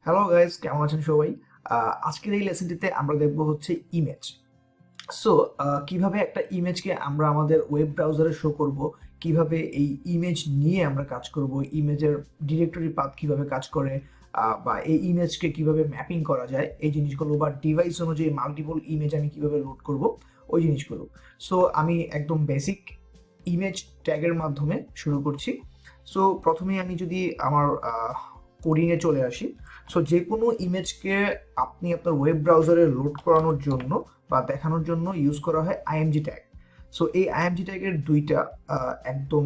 Hello guys, কেমন আছেন সবাই? আজকের এই লেসনটিতে আমরা দেখব হচ্ছে ইমেজ। সো কিভাবে একটা ইমেজকে আমরা আমাদের ওয়েব ব্রাউজারে শো করব, কিভাবে এই ইমেজ নিয়ে আমরা কাজ করব, ইমেজের ডিরেক্টরি পাথ কিভাবে কাজ করে, বা এই ইমেজকে কিভাবে ম্যাপিং করা যায় এই জিনিসগুলো, বা ডিভাইস অনুযায়ী মাল্টিপল ইমেজ আমি কিভাবে লোড করব ওই জিনিসগুলো। সো আমি একদম বেসিক ইমেজ ট্যাগের মাধ্যমে শুরু করছি। সো প্রথমেই আমি যদি আমার কোডিংয়ে চলে আসি। সো যে কোনো ইমেজকে আপনি আপনার ওয়েব ব্রাউজারে লোড করানোর জন্য বা দেখানোর জন্য ইউজ করা হয় আইএমজি ট্যাগ। সো এই আইএমজি ট্যাগের দুইটা একদম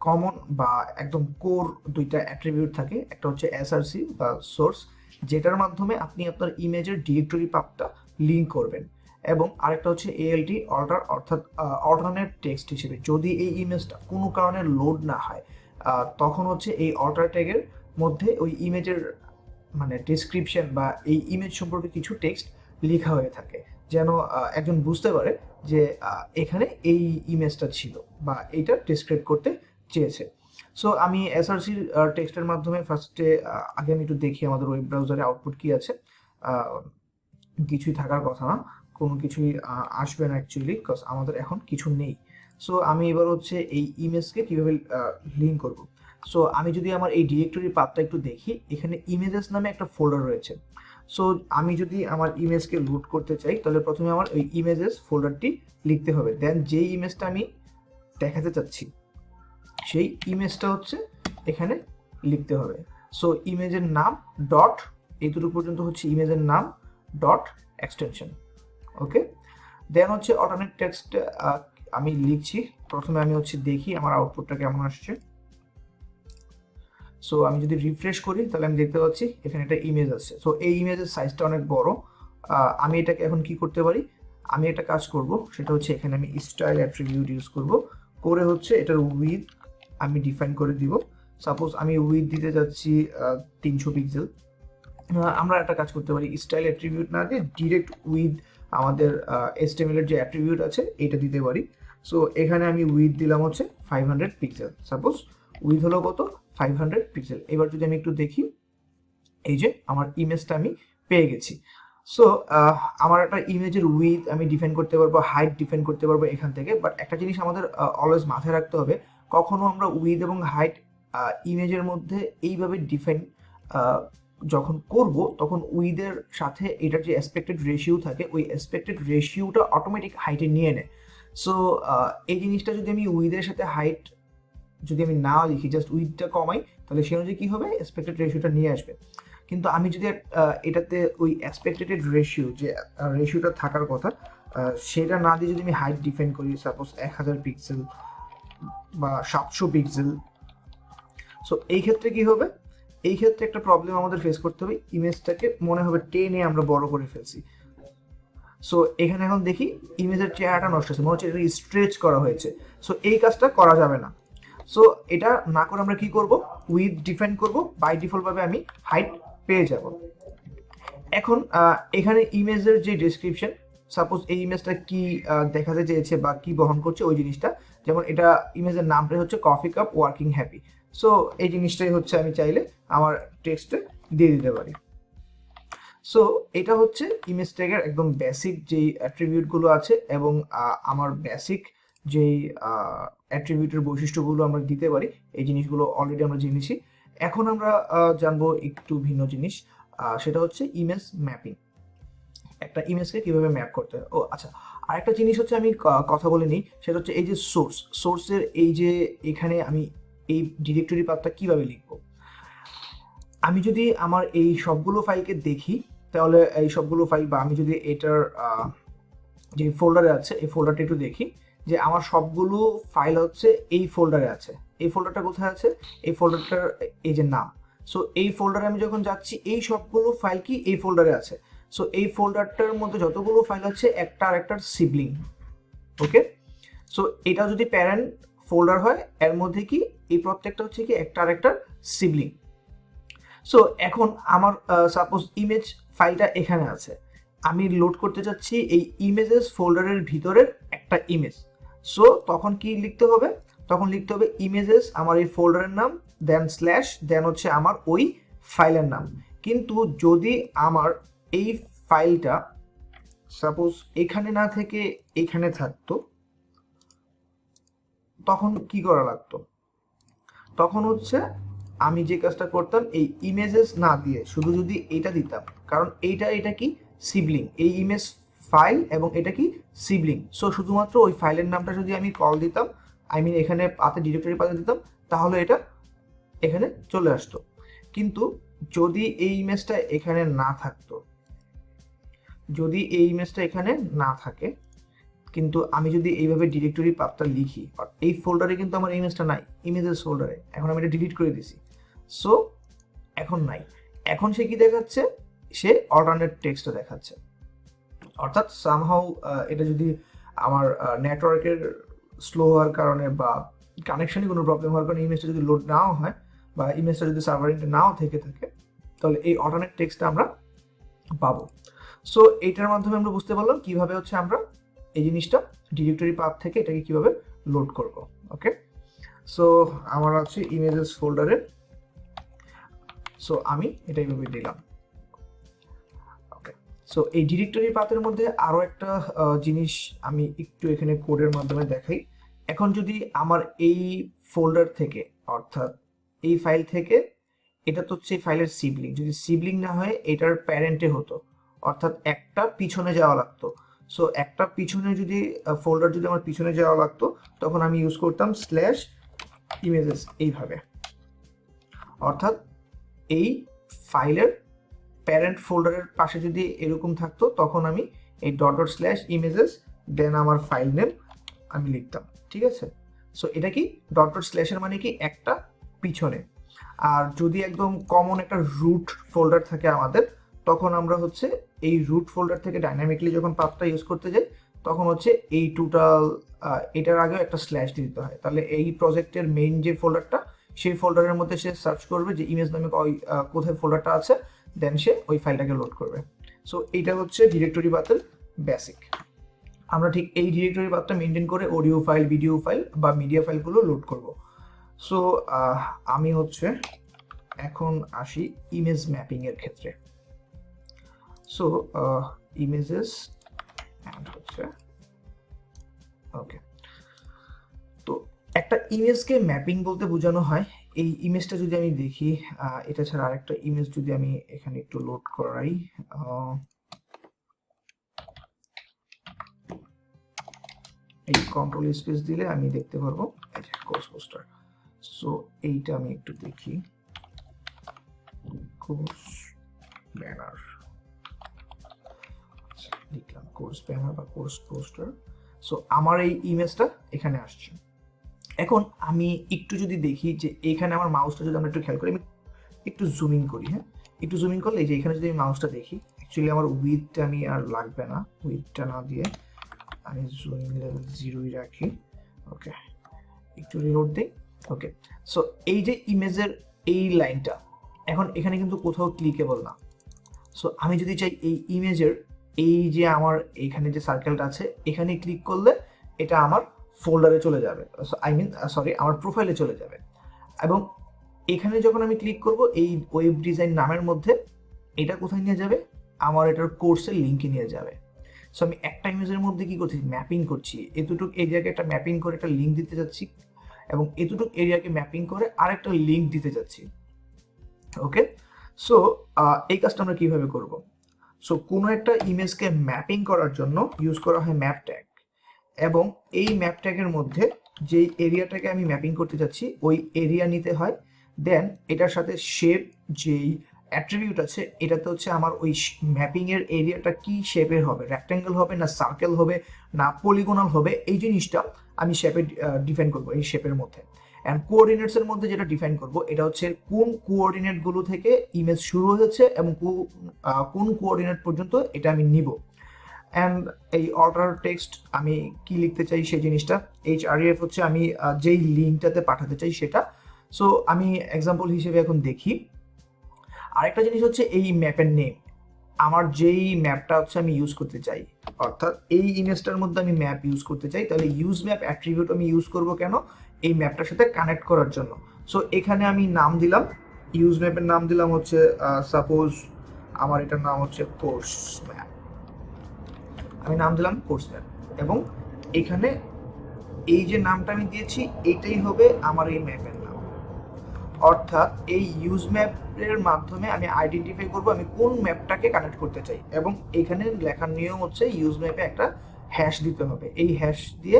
কমন বা একদম কোর দুইটা অ্যাট্রিবিউট থাকে। একটা হচ্ছে এসআরসি বা সোর্স, যেটার মাধ্যমে আপনি আপনার ইমেজের ডিরেক্টরি পাথটা লিঙ্ক করবেন, এবং আরেকটা হচ্ছে এএলটি অল্টার, অর্থাৎ অল্টারনেট টেক্সট হিসেবে যদি এই ইমেজটা কোনো কারণে লোড না হয়, তখন হচ্ছে এই অল্টার ট্যাগের মধ্যে ওই ইমেজের মানে ডিসক্রিপশন বা এই ইমেজ সম্পর্কে কিছু টেক্সট লেখা হয়ে থাকে, যেন একজন বুঝতে পারে যে এখানে এই ইমেজটা ছিল বা এইটা ডিসক্রাইব করতে চেয়েছে। সো আমি এসআরসির টেক্সটের মাধ্যমে ফার্স্টে আগে আমি একটু দেখি আমাদের ওয়েব ব্রাউজারে আউটপুট কি আছে। আহ, কিছুই থাকার কথা না, কোনো কিছুই আসবে না অ্যাকচুয়ালি, বিকজ আমাদের এখন কিছু নেই। সো আমি এবার হচ্ছে এই ইমেজকে কিভাবে লিঙ্ক করব। সো আমি যদি আমার এই ডিরেক্টরি পাথটা একটু দেখি, এখানে ইমেজেস নামে একটা ফোল্ডার রয়েছে। সো আমি যদি আমার ইমেজকে লোড করতে চাই, তাহলে প্রথমে আমার ওই ইমেজেস ফোল্ডারটি লিখতে হবে, দেন যেই ইমেজটা আমি দেখাতে চাচ্ছি সেই ইমেজটা হচ্ছে এখানে লিখতে হবে। সো ইমেজের নাম ডট, এইটুকু পর্যন্ত হচ্ছে ইমেজের নাম ডট এক্সটেনশন। ওকে, দেন হচ্ছে অল্টারনেট টেক্সট আমি লিখছি। প্রথমে আমি হচ্ছে দেখি আমার আউটপুটটা কেমন আসছে। সো আমি যদি রিফ্রেশ করি তাহলে আমি দেখতে পাচ্ছি এখানে একটা ইমেজ আছে। সো এই ইমেজের সাইজটা অনেক বড়। আমি এটাকে এখন কি করতে পারি, আমি একটা কাজ করব, সেটা হচ্ছে এখানে আমি স্টাইল অ্যাট্রিবিউট ইউজ করব, করে হচ্ছে এটার উইথ আমি ডিফাইন করে দিব। সাপোজ আমি উইথ দিতে যাচ্ছি 300 পিক্সেল। আমরা একটা কাজ করতে পারি, স্টাইল অ্যাট্রিবিউট না দিয়ে ডিরেক্ট উইথ আমাদের HTML এর যে অ্যাট্রিবিউট আছে এটা দিতে পারি। সো এখানে আমি উইথ দিলাম হচ্ছে 500 পিক্সেল। সাপোজ উইথ হলো কত, 500 পিক্সেল। এবার যদি আমি একটু দেখি, এই যে আমার ইমেজটা আমি পেয়ে গেছি। সো আমার একটা ইমেজের উইথ আমি ডিফাইন করতে পারবো, হাইট ডিফাইন করতে পারবো এখান থেকে। বাট একটা জিনিস আমাদের অলওয়েজ মাথায় রাখতে হবে, কখনো আমরা উইথ এবং হাইট ইমেজের মধ্যে এইভাবে ডিফাইন যখন করব, তখন উইথের সাথে এটার যে অ্যাসপেক্টেড রেশিও থাকে, ওই অ্যাসপেক্টেড রেশিওটা অটোমেটিক হাইটে নিয়ে নেয়। সো এই জিনিসটা যদি আমি উইথের সাথে হাইট যদি আমি না লিখি, জাস্ট উইথটা কমাই, তাহলে সে অনুযায়ী কী হবে, এক্সপেক্টেড রেশিওটা নিয়ে আসবে। কিন্তু আমি যদি এটাতে ওই এক্সপেক্টেড রেশিও, যে রেশিওটা থাকার কথা, সেটা না দিয়ে যদি আমি হাইট ডিফাইন করি, সাপোজ 1000 পিক্সেল বা 700 পিক্সেল, সো এই ক্ষেত্রে কি হবে, এই ক্ষেত্রে একটা প্রবলেম আমাদের ফেস করতে হবে, ইমেজটাকে মনে হবে টেনে আমরা বড় করে ফেলছি। সো এখানে এখন দেখি ইমেজের চেহারাটা নষ্ট হচ্ছে, মনে হচ্ছে এটা স্ট্রেচ করা হয়েছে। সো এই কাজটা করা যাবে না। সো এটা না করে আমরা কি করব, উইথ ডিফাইন করব, বাই ডিফল্ট ভাবে আমি হাইট পেয়ে যাব। এখন এখানে ইমেজের যে ডেসক্রিপশন, সাপোজ এই ইমেজটা কি দেখাতে চেয়েছে বা কি বহন করছে ওই জিনিসটা, যেমন এটা ইমেজের নামটাই হচ্ছে coffee cup working happy. So এই জিনিসটাই হচ্ছে আমি চাইলে আমার টেক্সটে দিয়ে দিতে পারি। সো এটা হচ্ছে ইমেজ ট্যাগের একদম বেসিক যেই অ্যাট্রিবিউটগুলো আছে, এবং আমার বেসিক যেই অ্যাট্রিবিউটের বৈশিষ্ট্যগুলো আমরা দিতে পারি, এই জিনিসগুলো অলরেডি আমরা জেনেছি। এখন আমরা জানবো একটু ভিন্ন জিনিস, সেটা হচ্ছে ইমেজ ম্যাপিং। একটা ইমেজকে কিভাবে ম্যাপ করতে হয়। ও আচ্ছা, আরেকটা জিনিস হচ্ছে আমি কথা বলে নিই, সেটা হচ্ছে এই যে সোর্সের এই যে এখানে আমি এই ডিরেক্টরি পাথটা কিভাবে লিখবো। আমি যদি আমার এই সবগুলো ফাইলকে দেখি, তাহলে এই সবগুলো ফাইল, বা আমি যদি এটার যে ফোল্ডারে আছে এই ফোল্ডারটা একটু দেখি, যে আমার সবগুলো ফাইল হচ্ছে এই ফোল্ডারে আছে। এই ফোল্ডারটা কোথায় আছে, এই ফোল্ডারটার এই যে নাম। সো এই ফোল্ডারে আমি যখন যাচ্ছি, এই সবগুলো ফাইল কি এই ফোল্ডারে আছে। সো এই ফোল্ডারটার মধ্যে যতগুলো ফাইল আছে একটা আর একটার সিবলিং। ওকে, সো এটা যদি প্যারেন্ট ফোল্ডার হয়, এর মধ্যে কি এই প্রত্যেকটা হচ্ছে কি একটা আর একটার সিবলিং। সো এখন আমার সাপোজ ইমেজ ফাইলটা এখানে আছে, আমি লোড করতে চাচ্ছি এই ইমেজেস ফোল্ডারের ভিতরের একটা ইমেজ। সো তখন কি লিখতে হবে, তখন লিখতে হবে ইমেজেস, আমার এই ফোল্ডারের নাম, দেন স্ল্যাশ, দেন হচ্ছে আমার ওই ফাইলের নাম। কিন্তু যদি আমার এই ফাইলটা সাপোজ এখানে না থেকে এখানে থাকতো, তখন কি করা লাগতো? তখন হচ্ছে আমি যে কাজটা করতাম, এই ইমেজেস না দিয়ে শুধু যদি এটা দিতাম, কারণ এটা কি সিবলিং, এই ইমেজ ফাইল এবং এটা কি সিবলিং। সো শুধুমাত্র ওই ফাইলের নামটা যদি আমি কল দিতাম, আই মিন এখানে পাতে ডিরেক্টরি পাতে দিতাম, তাহলে এটা এখানে চলে আসতো। কিন্তু যদি এই ইমেজটা এখানে না থাকতো, যদি এই ইমেজটা এখানে না থাকে, কিন্তু আমি যদি এইভাবে ডিরেক্টরি পাথটা লিখি, এই ফোল্ডারে কিন্তু আমার ইমেজটা নাই, ইমেজেস ফোল্ডারে, এখন আমি এটা ডিলিট করে দিছি, সো এখন নাই। এখন সে কি দেখাচ্ছে? সে অল্টারনেট টেক্সটটা দেখাচ্ছে। অর্থাৎ সামহাউ এটা যদি আমার নেটওয়ার্কের স্লো হওয়ার কারণে বা কানেকশনে কোনো প্রবলেম হওয়ার কারণে ইমেজটা যদি লোড নাও হয় বা ইমেজটা যদি সার্ভারিংটা নাও থেকে থাকে, তাহলে এই অল্টারনেট টেক্সটটা আমরা পাবো। সো এইটার মাধ্যমে আমরা বুঝতে পারলাম কিভাবে হচ্ছে আমরা এই জিনিসটা ডিরেক্টরি পাথ থেকে এটাকে কিভাবে লোড করব। ওকে, সো আমার আছে ইমেজেস ফোল্ডারে, সো আমি এটা এইভাবে দিলাম। ওকে, সো এই ডিরেক্টরি পাথের মধ্যে আরো একটা জিনিস আমি একটু এখানে কোডের মাধ্যমে দেখাই। এখন যদি আমার এই ফোল্ডার থেকে, অর্থাৎ এই ফাইল থেকে, এটা তো হচ্ছে ফাইলের সিবলিং, যদি সিবলিং না হয় এটার প্যারেন্টে হতো, অর্থাৎ একটা পিছনে যাওয়া লাগতো। সো একটা পিছনে যদি ফোল্ডার যদি আমার পিছনে যাওয়া লাগতো, তখন আমি ইউজ করতাম স্ল্যাশ ইমেজেস এইভাবে। অর্থাৎ এই ফাইলের প্যারেন্ট ফোল্ডারের পাশে যদি এরকম থাকতো, তখন আমি এই ডট ডট স্ল্যাশ ইমেজেস দেন আমার ফাইল নেম আমি লিখতাম। ঠিক আছে, সো এটা কি ডট ডট স্ল্যাশের মানে কি একটা পিছনে। আর যদি একদম কমন একটা রুট ফোল্ডার থাকে আমাদের, তখন আমরা হচ্ছে এই রুট ফোল্ডার থেকে ডাইনামিকলি যখন পাথটা ইউজ করতে যাই, তখন হচ্ছে এই টোটাল এটার আগেও একটা স্ল্যাশ দিতে হয়। তাহলে এই প্রজেক্টের মেইন যে ফোল্ডারটা, সেই ফোল্ডারের মধ্যে সে সার্চ করবে যে ইমেজ নামে কোথায় ফোল্ডারটা আছে, দেন সে ওই ফাইলটাকে লোড করবে। সো এইটা হচ্ছে ডিরেক্টরি পাথের বেসিক। আমরা ঠিক এই ডিরেক্টরি পাথটা মেনটেন করে অডিও ফাইল, ভিডিও ফাইল বা মিডিয়া ফাইলগুলো লোড করব। সো আমি হচ্ছে এখন আসি ইমেজ ম্যাপিং এর ক্ষেত্রে। সো ইমেজেস অ্যান্ড হচ্ছে ওকে, তো একটা ইমেজকে ম্যাপিং বলতে বোঝানো হয়, এই ইমেজটা যদি আমি দেখি, এটা ছাড়া আরেকটা ইমেজ যদি আমি এখানে একটু লোড করাই, এই কন্ট্রোল স্পেস দিলে আমি দেখতে পারবো এই যে কোর্স পোস্টার। সো এইটা আমি একটু দেখি, কোর্স ব্যানার লিখলাম, কোর্স ব্যানার বা কোর্স পোস্টার। সো আমার এই ইমেজটা এখানে আসছে। এখন আমি একটু যদি দেখি যে এখানে আমার মাউসটা যদি আমরা একটু খেয়াল করি, আমি একটু জুমিং করি, হ্যাঁ একটু জুমিং করলে এই যে এখানে যদি আমি মাউসটা দেখি, অ্যাকচুয়ালি আমার উইথটা আমি আর লাগবে না, উইথটা না দিয়ে আমি জুমিং লেভেল 0ই রাখি। ওকে, একটু রিলোড দিই। ওকে, সো এই যে ইমেজের এই লাইনটা এখন এখানে কিন্তু কোথাও ক্লিকেবল না। সো আমি যদি চাই এই ইমেজের এই যে আমার এখানে যে সার্কেলটা আছে, এখানে ক্লিক করলে এটা আমার ফোল্ডারে চলে যাবে, আমার প্রোফাইলে চলে যাবে। এবং এখানে যখন আমি ক্লিক করব এই ওয়েব ডিজাইন নামের মধ্যে, এটা কোথায় নিয়ে যাবে? আমার এটার কোর্সের লিঙ্কে নিয়ে যাবে। সো আমি একটা ইমেজের মধ্যে কি করছি? ম্যাপিং করছি, এতটুকু এরিয়াকে একটা ম্যাপিং করে একটা লিঙ্ক দিতে যাচ্ছি, এবং এতটুকু এরিয়াকে ম্যাপিং করে আরেকটা লিঙ্ক দিতে যাচ্ছি। ওকে, সো এই কাজটা আমরা কিভাবে করব? সো কোনো একটা ইমেজকে ম্যাপিং করার জন্য ইউজ করা হয় ম্যাপ ট্যাগ, এবং এই ম্যাপ ট্যাগের মধ্যে যেই এরিয়াটাকে আমি ম্যাপিং করতে যাচ্ছি ওই এরিয়া নিতে হয়। দেন এটার সাথে শেপ যেই অ্যাট্রিবিউট আছে, এটাতে হচ্ছে আমার ওই ম্যাপিংয়ের এরিয়াটা কি শেপের হবে, রেক্ট্যাঙ্গেল হবে না সার্কেল হবে না পলিগোনাল হবে, এই জিনিসটা আমি শেপে ডিফাইন করবো এই শেপের মধ্যে। অ্যান্ড কোঅর্ডিনেটসের মধ্যে যেটা ডিফাইন করব, এটা হচ্ছে কোন কোঅর্ডিনেটগুলো থেকে ইমেজ শুরু হয়েছে এবং কোন কোঅর্ডিনেট পর্যন্ত এটা আমি নিব। অ্যান্ড এই অল্টার টেক্সট আমি কি লিখতে চাই সেই জিনিসটা, HREF হচ্ছে আমি যেই লিঙ্কটাতে পাঠাতে চাই সেটা। সো আমি এক্সাম্পল হিসেবে এখন দেখি। আরেকটা জিনিস হচ্ছে এই ম্যাপের নেম, আমার যেই ম্যাপটা হচ্ছে আমি ইউজ করতে চাই, অর্থাৎ এই ইমেজটার মধ্যে আমি ম্যাপ ইউজ করতে চাই, তাহলে ইউজ ম্যাপ অ্যাট্রিবিউট আমি ইউজ করব কেন? এই ম্যাপটার সাথে কানেক্ট করার জন্য। সো এখানে আমি নাম দিলাম ইউজ ম্যাপের নাম দিলাম হচ্ছে সাপোজ আমার এটার নাম হচ্ছে কোর্স ম্যাপ, আমি নাম দিলাম কোর্স ম্যাপ, এবং এখানে এই যে নামটা আমি দিয়েছি এটাই হবে আমার এই ম্যাপের নাম। অর্থাৎ এই ইউজ ম্যাপের মাধ্যমে আমি আইডেন্টিফাই করব আমি কোন ম্যাপটাকে কানেক্ট করতে চাই, এবং এখানে লেখার নিয়ম হচ্ছে ইউজ ম্যাপে একটা হ্যাশ দিতে হবে, এই হ্যাশ দিয়ে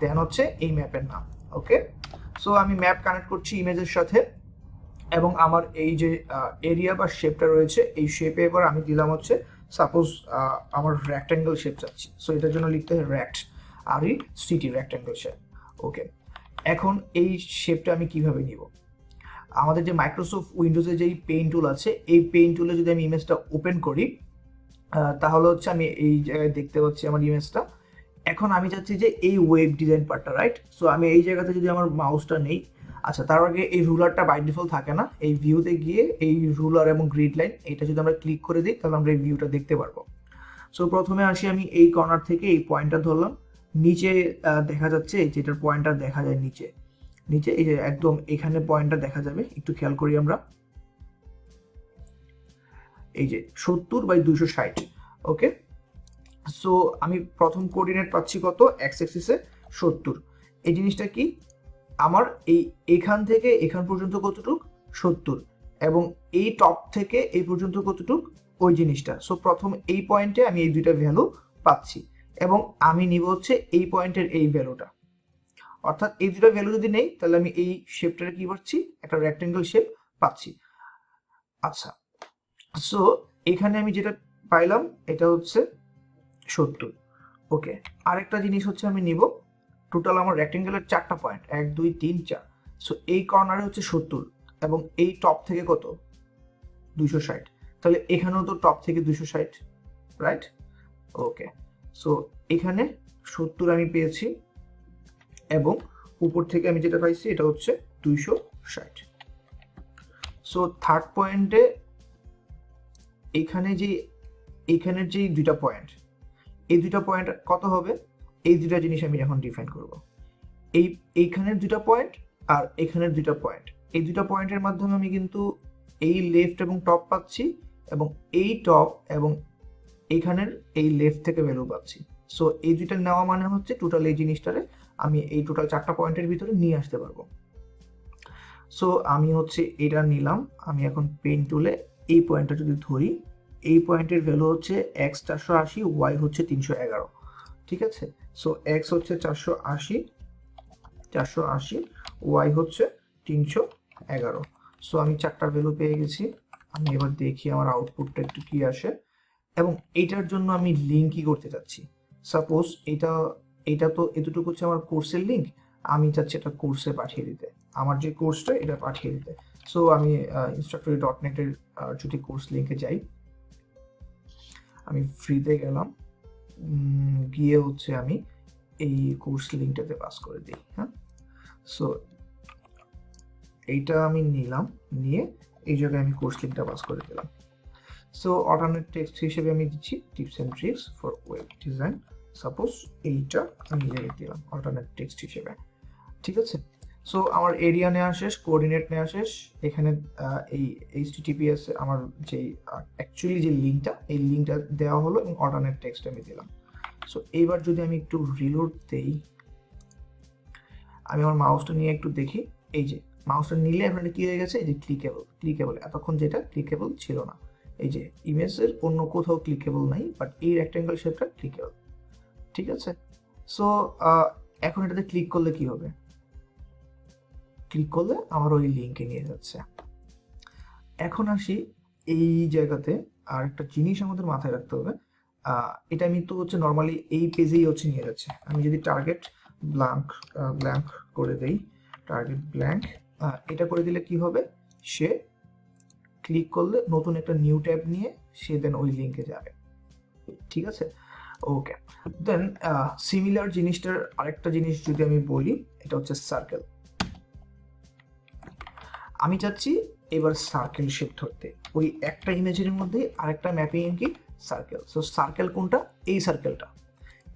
দেন হচ্ছে এই ম্যাপের নাম। ওকে, সো আমি ম্যাপ কানেক্ট করছি ইমেজের সাথে, এবং আমার এই যে এরিয়া বা শেপটা রয়েছে এই শেপে এবার আমি দিলাম হচ্ছে সাপোজ আমার রেক্ট্যাঙ্গেল শেপ চাচ্ছি, সো এটার জন্য লিখতে হয় রেক্ট, আর ই সিটি, রেক্ট্যাঙ্গেল শেপ। ওকে, এখন এই শেপটা আমি কিভাবে নিব, আমাদের যে মাইক্রোসফট উইন্ডোজে যেই পেইন্ট টুল আছে এই পেইন্ট টুলে যদি আমি ইমেজটা ওপেন করি তাহলে হচ্ছে আমি এই জায়গায় দেখতে পাচ্ছি আমার ইমেজটা। এখন আমি চাচ্ছি যে এই ওয়েব ডিজাইন পার্টটা, রাইট? সো আমি এই জায়গাতে যদি আমার মাউসটা নেই, আচ্ছা তার আগে এই রুলারটা বাই ডিফল্ট থাকে না, এই ভিউতে গিয়ে এই রুলার এবং গ্রিড লাইন এটা যদি আমরা ক্লিক করে দিই তাহলে আমরা এই ভিউটা দেখতে পারবো। সো প্রথমে আসি, আমি এই কর্নার থেকে এই পয়েন্টটা ধরলাম, নিচে দেখা যাচ্ছে এই যেটার পয়েন্টটা দেখা যায় নিচে, নিচে এই যে একদম এখানে পয়েন্টটা দেখা যাবে, একটু খেয়াল করি আমরা, এই যে 70/260। ওকে, সো আমি প্রথম কোঅর্ডিনেট পাচ্ছি কত, এক্স অ্যাক্সিসে 70। এই জিনিসটা কি, আমার এই এখান থেকে এখান পর্যন্ত কতটুক, 70, এবং এই টপ থেকে এই পর্যন্ত কতটুক, ওই জিনিসটা। সো প্রথম এই পয়েন্টে আমি এই দুইটা ভ্যালু পাচ্ছি, এবং আমি নিব হচ্ছে এই পয়েন্টের এই ভ্যালুটা, অর্থাৎ এই দুটো ভ্যালু যদি নেই তাহলে আমি এই শেপটাকে কি পাচ্ছি, একটা রেক্টেঙ্গেল শেপ পাচ্ছি। আচ্ছা, সো এখানে আমি যেটা পাইলাম এটা হচ্ছে 70। ওকে, আরেকটা জিনিস হচ্ছে আমি নিব, টোটাল আমার রেক্টেঙ্গেলের 4টা পয়েন্ট, 1 2 3 4। সো এই কর্নারে হচ্ছে 70, এবং এই টপ থেকে কত, 260, তাহলে এখানেও তো টপ থেকে 260, রাইট? ওকে, সো এখানে 70 আমি পেয়েছি, এবং উপর থেকে আমি যেটা পাইছি এটা হচ্ছে 260। সো থার্ড পয়েন্টে এখানের যে দুইটা পয়েন্ট, এই দুইটা পয়েন্ট কত হবে, এই দুইটা জিনিস আমি এখন ডিফাইন করব। এইখানের দুইটা পয়েন্ট আর এখানের দুইটা পয়েন্ট, এই দুইটা পয়েন্টের মাধ্যমে আমি কিন্তু এই লেফট এবং টপ পাচ্ছি, এবং এই টপ এবং এইখানের এই লেফট থেকে ভ্যালু পাচ্ছি। সো এই দুইটা নেওয়া মানে হচ্ছে টোটাল এই জিনিসটারে আমি এই টোটাল 4টা পয়েন্টের ভিতরে নিয়ে আসতে পারবো। সো আমি হচ্ছে এটা নিলাম, আমি এখন পেন টুলে এই পয়েন্টটা যদি ধরি, এই পয়েন্টের ভ্যালু হচ্ছে এক্স 480, ওয়াই হচ্ছে 311, ঠিক আছে? সো এক্স হচ্ছে 480, ওয়াই হচ্ছে 311। সো আমি 4টা ভ্যালু পেয়ে গেছি। আমি এবার দেখি আমার আউটপুটটা একটু কি আসে, এবং এইটার জন্য আমি লিঙ্কই করতে চাচ্ছি। সাপোজ এটা তো এতটুকু হচ্ছে আমার কোর্সের লিঙ্ক, আমি চাচ্ছি এটা কোর্সে পাঠিয়ে দিতে, আমার যে কোর্সটা এটা পাঠিয়ে দিতে। সো আমি instructory.net-এর যদি কোর্স লিঙ্কে যাই, আমি ফ্রিতে গেলাম, গিয়ে হচ্ছে আমি এই কোর্স লিঙ্কটাতে পাস করে দিই। হ্যাঁ, সো এইটা আমি নিলাম, নিয়ে এই জায়গায় আমি কোর্স লিঙ্কটা পাস করে দিলাম। সো অল্টারনেট টেক্সট হিসেবে আমি দিচ্ছি tips and tricks for web design, suppose এইটা আমি জায়গায় দিলাম অল্টারনেট টেক্সট হিসেবে, ঠিক আছে? সো আমার এরিয়া নেওয়া শেষ, কোঅর্ডিনেট নেওয়া শেষ, এখানে এই HTTPS আমার যেই অ্যাকচুয়ালি যে লিঙ্কটা, এই লিঙ্কটা দেওয়া হলো, এবং অল্টারনেট টেক্সট আমি দিলাম। সো এইবার যদি আমি একটু রিলোড দেই, আমি আমার মাউসটা নিয়ে একটু দেখি, এই যে মাউসটা নিলে এখানে কি হয়ে গেছে, এই যে ক্লিকেবল, এতক্ষণ যেটা ক্লিকেবল ছিল না, এই যে ইমেজের অন্য কোথাও ক্লিকেবল নাই, বাট এই রেক্ট্যাঙ্গেল শেপটা ক্লিকেবল, ঠিক আছে? সো এখন এটাতে ক্লিক করলে কি হবে, ক্লিক করলে আমার ওই লিঙ্কে নিয়ে যাচ্ছে। এখন আসি এই জায়গাতে আর একটা জিনিস আমাদের মাথায় রাখতে হবে, এটা আমি তো হচ্ছে নর্মালি এই পেজেই হচ্ছে নিয়ে যাচ্ছে। আমি যদি টার্গেট ব্ল্যাঙ্ক করে দেই, টার্গেট ব্ল্যাঙ্ক, এটা করে দিলে কি হবে, সে ক্লিক করলে নতুন একটা নিউ ট্যাব নিয়ে সে দেন ওই লিঙ্কে যাবে, ঠিক আছে? ওকে, দেন সিমিলার জিনিসটার আরেকটা জিনিস যদি আমি বলি, এটা হচ্ছে সার্কেল। আমি চাচ্ছি এবার সার্কেল শেপ ধরতে, ওই একটা ইমেজের মধ্যে আরেকটা ম্যাপিং কি সার্কেল। সো সার্কেল কোনটা, এই সার্কেলটা।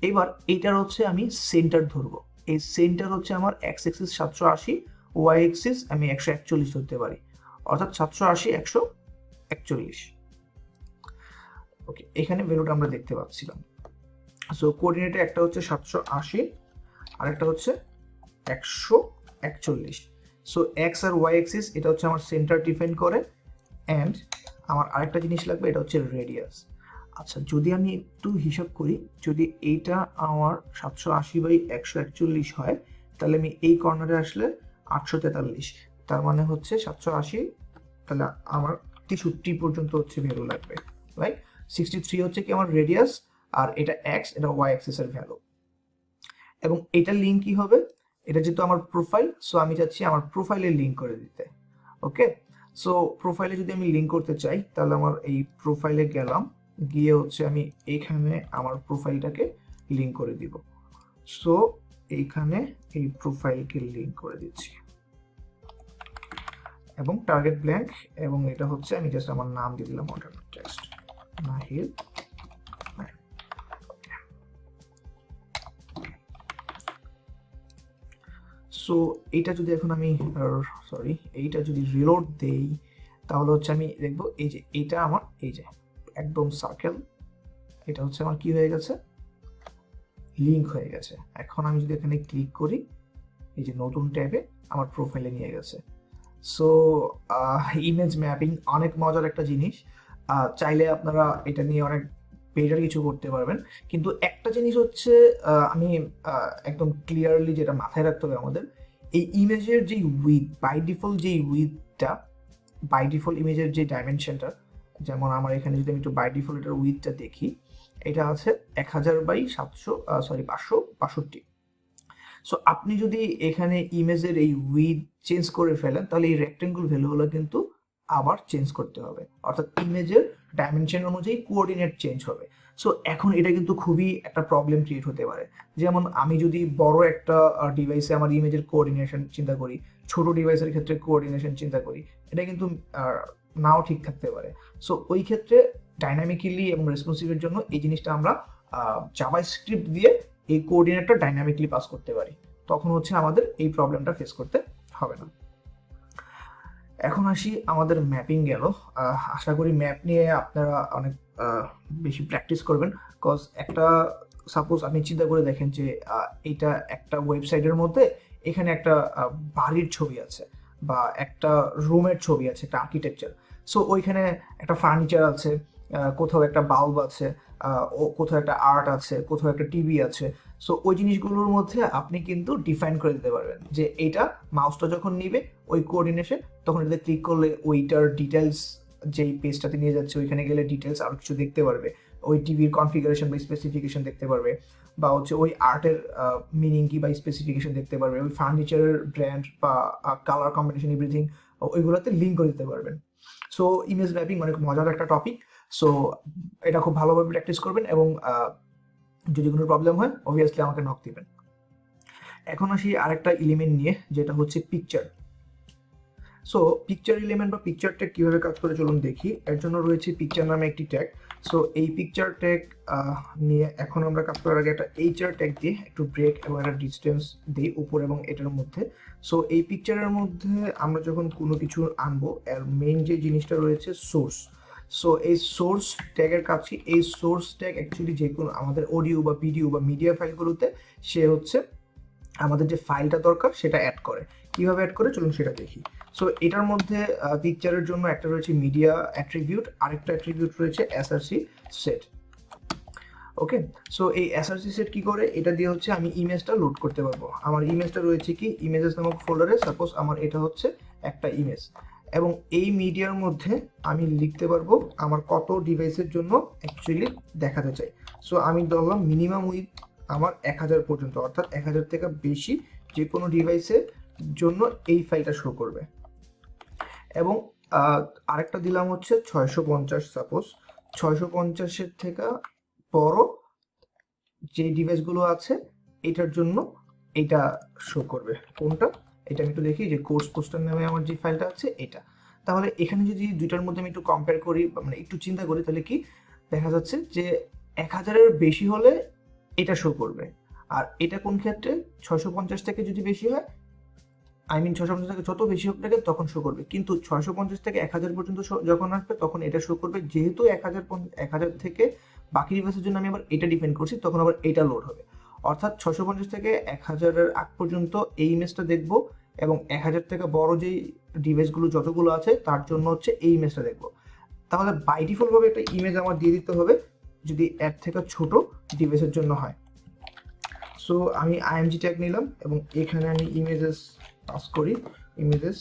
এবার এইটার হচ্ছে আমি সেন্টার ধরবো, এই সেন্টার হচ্ছে আমার এক্স অ্যাক্সিস 780, ওয়াই অ্যাক্সিস আমি 141 ধরতে পারি। অর্থাৎ 780 141। ওকে, এখানে ভ্যালুটা আমরা দেখতে পাচ্ছিলাম। সো কোঅর্ডিনেটে একটা হচ্ছে 780 আর একটা হচ্ছে 141। সো এক্স আর ওয়াই অ্যাক্সিস এটা হচ্ছে আমার সেন্টার ডিফাইন করে, অ্যান্ড আমার আরেকটা জিনিস লাগবে, এটা হচ্ছে রেডিয়াস। আচ্ছা, যদি আমি একটু হিসাব করি, যদি এইটা আমার 780/141 হয়, তাহলে আমি এই কর্নারে আসলে 843, তার মানে হচ্ছে 780, তাহলে আমার 63 পর্যন্ত হচ্ছে ভ্যালু লাগবে, রাইট? 63 হচ্ছে কি আমার রেডিয়াস, আর এটা এক্স, এটা ওয়াই অ্যাক্সিসের ভ্যালু। এবং এটার লিঙ্ক কি হবে, এটা যেহেতু আমার প্রোফাইল, সো আমি চাচ্ছি আমার প্রোফাইলে লিঙ্ক করে দিতে। ওকে, সো প্রোফাইলে যদি আমি লিঙ্ক করতে চাই, তাহলে আমার এই প্রোফাইলে গেলাম, গিয়ে হচ্ছে আমি এইখানে আমার প্রোফাইলটাকে লিঙ্ক করে দিব। সো এইখানে এই প্রোফাইলকে লিঙ্ক করে দিচ্ছি এবং টার্গেট ব্ল্যাঙ্ক, এবং এটা হচ্ছে আমি জাস্ট আমার নাম দিয়ে দিলাম অল্টারনেট টেক্সট নাহিদ। সো এইটা যদি এখন আমি এইটা যদি রিলোড দেই, তাহলে হচ্ছে আমি দেখবো এই যে এইটা আমার এই যে একদম সার্কেল, এটা হচ্ছে আমার কি হয়ে গেছে, লিঙ্ক হয়ে গেছে। এখন আমি যদি এখানে ক্লিক করি, এই যে নতুন ট্যাবে আমার প্রোফাইলে নিয়ে গেছে। সো ইমেজ ম্যাপিং অনেক মজার একটা জিনিস, চাইলে আপনারা এটা নিয়ে অনেক বেটার কিছু করতে পারবেন। কিন্তু একটা জিনিস হচ্ছে আমি একদম ক্লিয়ারলি যেটা মাথায় রাখতে হবে আমাদের, এই ইমেজের যে উইথ বাই ডিফল্ট, যে উইথটা বাই ডিফল্ট ইমেজের যে ডাইমেনশনটা, যেমন আমার এখানে যদি আমি একটু বাই ডিফল্ট এটার উইথটা দেখি, এটা আছে 1000/562। সো আপনি যদি এখানে ইমেজের এই উইথ চেঞ্জ করে ফেলেন, তাহলে এই রেক্টেঙ্গল ভ্যালুগুলো কিন্তু আবার চেঞ্জ করতে হবে, অর্থাৎ ইমেজের ডাইমেনশন অনুযায়ী কোঅর্ডিনেট চেঞ্জ হবে। সো এখন এটা কিন্তু খুবই একটা প্রবলেম ক্রিয়েট হতে পারে। যেমন আমি যদি বড় একটা ডিভাইসে আমার ইমেজের কোঅর্ডিনেশন চিন্তা করি, ছোট ডিভাইসের ক্ষেত্রে কোঅর্ডিনেশন চিন্তা করি, এটা কিন্তু নাও ঠিক থাকতে পারে। সো ওই ক্ষেত্রে ডাইনামিক্যালি এবং রেসপন্সিভের জন্য এই জিনিসটা আমরা জাভাস্ক্রিপ্ট দিয়ে এই কোঅর্ডিনেটটা ডাইনামিকলি পাস করতে পারি, তখন হচ্ছে আমাদের এই প্রবলেমটা ফেস করতে হবে না। এখন আসি আমাদের ম্যাপিং গেল। আশা করি ম্যাপ নিয়ে আপনারা অনেক বেশি প্র্যাকটিস করবেন, কজ একটা সাপোজ আপনি চিন্তা করে দেখেন যে এটা একটা ওয়েবসাইটের মধ্যে এখানে একটা বাড়ির ছবি আছে বা একটা রুমের ছবি আছে, একটা আর্কিটেকচার। সো ওইখানে একটা ফার্নিচার আছে, কোথাও একটা বাল্ব আছে, কোথাও একটা আর্ট আছে, কোথাও একটা টিভি আছে। সো ওই জিনিসগুলোর মধ্যে আপনি কিন্তু ডিফাইন করে দিতে পারবেন যে এইটা মাউসটা যখন নিবে ওই কোঅর্ডিনেশন, তখন এটাতে ক্লিক করলে ওইটার ডিটেলস যেই পেজটাতে নিয়ে যাচ্ছে ওইখানে গেলে ডিটেলস আরও কিছু দেখতে পারবে, ওই টিভির কনফিগারেশন বা স্পেসিফিকেশন দেখতে পারবে, বা হচ্ছে ওই আর্টের মিনিং কি বা স্পেসিফিকেশন দেখতে পারবে, ওই ফার্নিচারের ব্র্যান্ড বা কালার কম্বিনেশন এভরিথিং ওইগুলোতে লিঙ্ক করে দিতে পারবেন। সো ইমেজ ম্যাপিং অনেক মজার একটা টপিক। সো এটা খুব ভালোভাবে প্র্যাকটিস করবেন, এবং যদি কোনো প্রবলেম হয় অবভিয়াসলি আমাকে নক দিবেন। এখন আসি আরেকটা এলিমেন্ট নিয়ে, যেটা হচ্ছে পিকচার। সো পিকচার এলিমেন্ট বা পিকচার ট্যাগ কীভাবে কাজ করে চলুন দেখি। এর জন্য রয়েছে পিকচার নামে একটি ট্যাগ। সো এই পিকচার ট্যাগ নিয়ে এখন আমরা কাজ করার আগে একটা এইচআর ট্যাগ দিয়ে একটু ব্রেক এবং একটা ডিস্টেন্স দিই উপর এবং এটার মধ্যে। সো এই পিকচারের মধ্যে আমরা যখন কোনো কিছু আনবো, এর মেইন যে জিনিসটা রয়েছে সোর্স। সো এই সোর্স ট্যাগের কাছে, এই সোর্স ট্যাগ অ্যাকচুয়ালি যে কোনো আমাদের অডিও বা ভিডিও বা মিডিয়া ফাইলগুলোতে সে হচ্ছে আমাদের যে ফাইলটা দরকার সেটা অ্যাড করে। কিভাবে অ্যাড করে চলুন সেটা দেখি। সো এটার মধ্যে পিকচারের জন্য একটা রয়েছে মিডিয়া অ্যাট্রিবিউট, আরেকটা অ্যাট্রিবিউট রয়েছে এসআরসি সেট। ওকে, সো এই এসআরসি সেট কি করে, এটা দিয়ে হচ্ছে আমি ইমেজটা লোড করতে পারবো। আমার ইমেজটা রয়েছে কি ইমেজেস নামক ফোল্ডারে, সাপোজ আমার এটা হচ্ছে একটা ইমেজ, এবং এই মিডিয়ার মধ্যে আমি লিখতে পারবো আমার কত ডিভাইসের জন্য অ্যাকচুয়ালি দেখাতে চাই। সো আমি ধরলাম মিনিমাম উইথ আমার 1000 পর্যন্ত, অর্থাৎ 1000 থেকে বেশি যে কোনো ডিভাইসের জন্য এই ফাইলটা শো করবে। এবং আরেকটা দিলাম হচ্ছে 650, সাপোজ 650-এর থেকে বড় যে ডিভাইসগুলো আছে এটার জন্য এটা শো করবে। কোনটা, এটা আমি একটু দেখি, যে কোর্স পোস্টার নামে আমার যে ফাইলটা আছে এটা। তাহলে এখানে যদি দুইটার মধ্যে আমি একটু কম্পেয়ার করি, মানে একটু চিন্তা করি, তাহলে কি দেখা যাচ্ছে যে 1000-এর বেশি হলে এটা শো করবে, আর এটা কোন ক্ষেত্রে 650 থেকে যদি বেশি হয় আই মিন 650 থেকে যত বেশি হোক না কেন তখন শো করবে, কিন্তু 650 থেকে 1000 পর্যন্ত যখন আসবে তখন এটা শো করবে। যেহেতু 1000 থেকে বাকি ডিভাইসের জন্য আমি আবার এটা ডিপেন্ড করছি, তখন আবার এটা লোড হবে। অর্থাৎ 650 থেকে 1000-এর আগ পর্যন্ত এই ইমেজটা দেখবো, এবং 1000 থেকে বড় যেই ডিভাইসগুলো যতগুলো আছে তার জন্য হচ্ছে এই ইমেজটা দেখবো। তাহলে বাই ডিফল্ট ভাবে একটা ইমেজ আমার দিয়ে দিতে হবে যদি এর থেকে ছোট ডিভাইসের জন্য হয়। সো আমি আইএমজি ট্যাগ নিলাম এবং এখানে আমি ইমেজেস পাস করি, ইমেজেস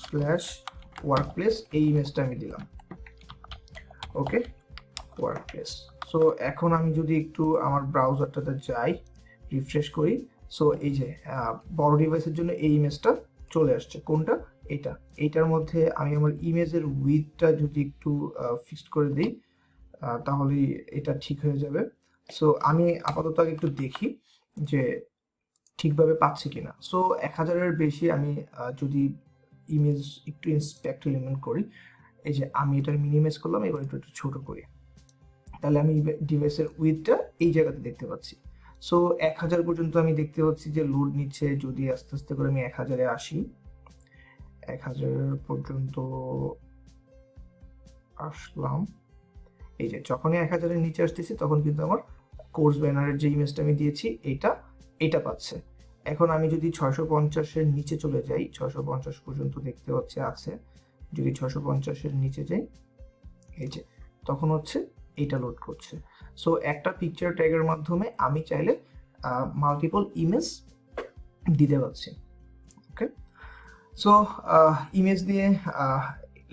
স্ল্যাশ ওয়ার্কপ্লেস, এই ইমেজটা আমি দিলাম। ওকে, ওয়ার্কপ্লেস। সো এখন আমি যদি একটু আমার ব্রাউজারটাতে যাই, রিফ্রেশ করি, সো এই যে বড় ডিভাইসের জন্য এই ইমেজটা চলে আসছে। কোনটা? এইটার মধ্যে আমি আমার ইমেজের উইডথটা যদি একটু ফিক্সড করে দিই তাহলেই এটা ঠিক হয়ে যাবে। সো আমি আপাতত আগে একটু দেখি যে ঠিকভাবে পাচ্ছি কিনা। সো 1000-এর বেশি আমি যদি ইমেজ একটু ইন্সপেক্ট এলিমেন্ট করি, এই যে আমি এটার মিনিমাইজ করলাম, এবার একটু ছোট করি, তাহলে আমি ডিভাইসের উইডথটা এই জায়গাতে দেখতে পাচ্ছি। সো 1000 পর্যন্ত আমি দেখতে পাচ্ছি যে লোড নিচ্ছে। যদি আস্তে আস্তে করে আমি 1000-এ আসি, 1000 পর্যন্ত আসলাম, এই যে যখনই 1000-এর নিচে আসতেছি তখন কিন্তু আমার কোর্স ব্যানারের যে ইমেজটা আমি দিয়েছি এটা পাচ্ছে। এখন আমি যদি 650-এর নিচে চলে যাই, 650 পর্যন্ত দেখতে পাচ্ছি আছে, যদি 650-এর নিচে যাই, এই যে তখন হচ্ছে এইটা লোড করছে। সো একটা পিকচার ট্যাগের মাধ্যমে আমি চাইলে মাল্টিপল ইমেজ দিতে পারছি। ওকে, সো ইমেজ দিয়ে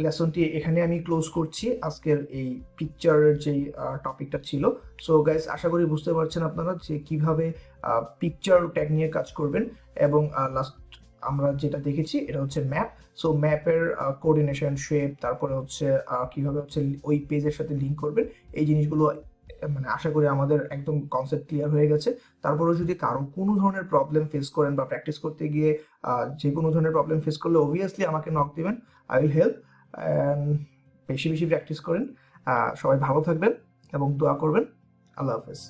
লেসনটি এখানে আমি ক্লোজ করছি, আজকের এই পিকচারের যেই টপিকটা ছিল। সো গাইস, আশা করি বুঝতে পারছেন আপনারা যে কিভাবে পিকচার ট্যাগ নিয়ে কাজ করবেন। এবং লাস্ট আমরা যেটা দেখেছি এটা হচ্ছে ম্যাপ। সো ম্যাপের কোঅর্ডিনেশন, শেপ, তারপরে হচ্ছে কিভাবে হচ্ছে ওই পেজের সাথে লিঙ্ক করবেন, এই জিনিসগুলো মানে আশা করি আমাদের একদম কনসেপ্ট ক্লিয়ার হয়ে গেছে। তারপরেও যদি কারো কোনো ধরনের প্রবলেম ফেস করেন বা প্র্যাকটিস করতে গিয়ে যে কোনো ধরনের প্রবলেম ফেস করলে অবভিয়াসলি আমাকে নক দিবেন, আই উইল হেল্প। বেশি বেশি প্র্যাকটিস করেন। সবাই ভালো থাকবেন এবং দোয়া করবেন। আল্লাহ হাফেজ।